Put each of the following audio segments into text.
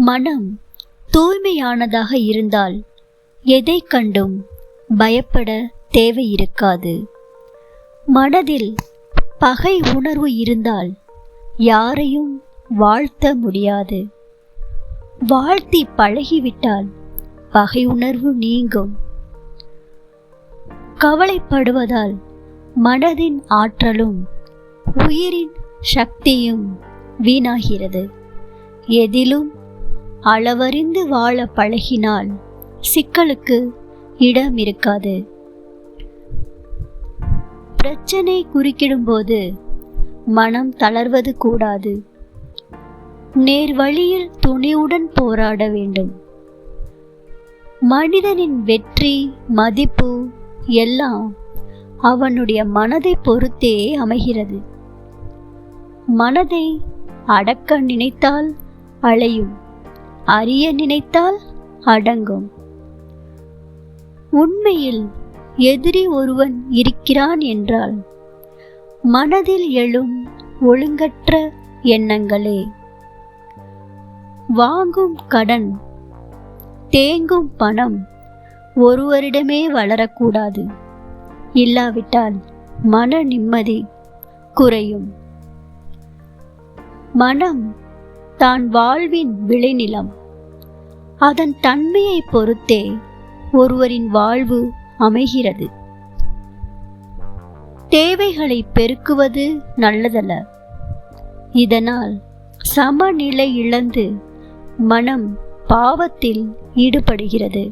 மனம் தூய்மையானதாக இருந்தால் எதை கண்டும் பயப்பட தேவையிருக்காது. மனதில் பகை உணர்வு இருந்தால் யாரையும் வாழ்த்த முடியாது. வாழ்த்தி பழகிவிட்டால் பகை உணர்வு நீங்கும். கவலைப்படுவதால் மனதின் ஆற்றலும் உயிரின் சக்தியும் வீணாகிறது. எதிலும் அளவறிந்து வாழ பழகினால் சிக்கலுக்கு இடம் இருக்காது. பிரச்சனை குறுக்கிடும்போது மனம் தளர்வது கூடாது. நேர் வழியில் துணிவுடன் போராட வேண்டும். மனிதனின் வெற்றி மதிப்பு எல்லாம் அவனுடைய மனதை பொறுத்தே அமைகிறது. மனதை அடக்க நினைத்தால் அலையும், அறிய நினைத்தால் அடங்கும். உண்மையில் எதிரி ஒருவன் இருக்கிறான் என்றால் மனதில் எழும் ஒழுங்கற்ற எண்ணங்களே. வாங்கும் கடன், தேங்கும் பணம் ஒருவரிடமே வளரக்கூடாது. இல்லாவிட்டால் மன நிம்மதி குறையும். மனம் தான் வாழ்வின் விளைநிலம். அதன் தன்மையை பொறுத்தே ஒருவரின் வாழ்வு அமைகிறது. தேவைகளை பெருக்குவது நல்லதல்ல. இதனால் சமநிலை இழந்து மனம் பாவத்தில் ஈடுபடுகிறது.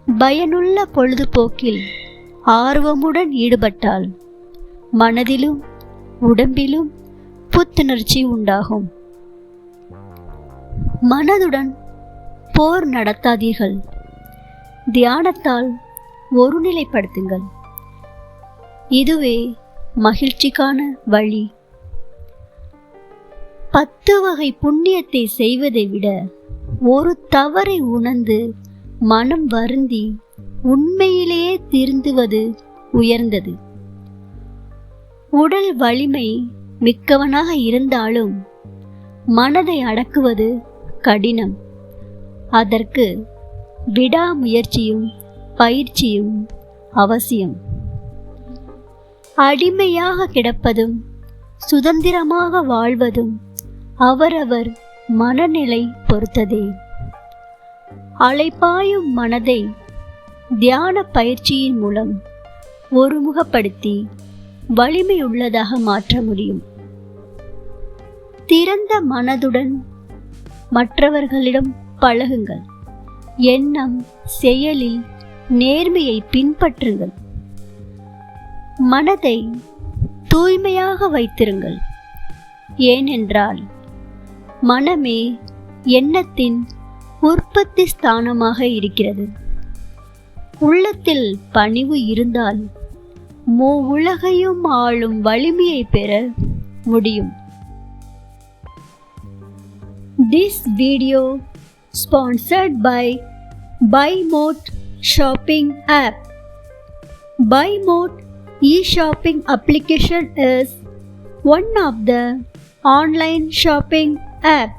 பயனுள்ள பொழுதுபோக்கில் ஆர்வமுடன் ஈடுபட்டால் மனதிலும் உடம்பிலும் புத்துணர்ச்சி உண்டாகும். மனதுடன் போர் நடத்தாதீர்கள். தியானத்தால் ஒருநிலைப்படுத்துங்கள். இதுவே மகிழ்ச்சிக்கான வழி. 10 வகை புண்ணியத்தை செய்வதை விட ஒரு தவறை உணர்ந்து மனம் வருந்தி உண்மையிலேயே திருந்துவது உயர்ந்தது. உடல் வலிமை மிக்கவனாக இருந்தாலும் மனதை அடக்குவது கடினம். அதற்கு விடாமுயற்சியும் பயிற்சியும் அவசியம். அடிமையாக கிடப்பதும் சுதந்திரமாக வாழ்வதும் அவரவர் மனநிலை பொறுத்ததே. அலைபாயும் மனதை தியான பயிற்சியின் மூலம் ஒருமுகப்படுத்தி வலிமையுள்ளதாக மாற்ற முடியும். திறந்த மனதுடன் மற்றவர்களிடம் பழகுங்கள். எண்ணம் செயலில் நேர்மையை பின்பற்றுங்கள். மனதை தூய்மையாக வைத்திருங்கள். ஏனென்றால் மனமே எண்ணத்தின் உற்பத்தி ஸ்தானமாக இருக்கிறது. உள்ளத்தில் பணிவு இருந்தால் உலகையும் ஆளும் வலிமையை பெற முடியும். This video sponsored by BuyMote shopping app. BuyMote e-shopping application is one of the online shopping app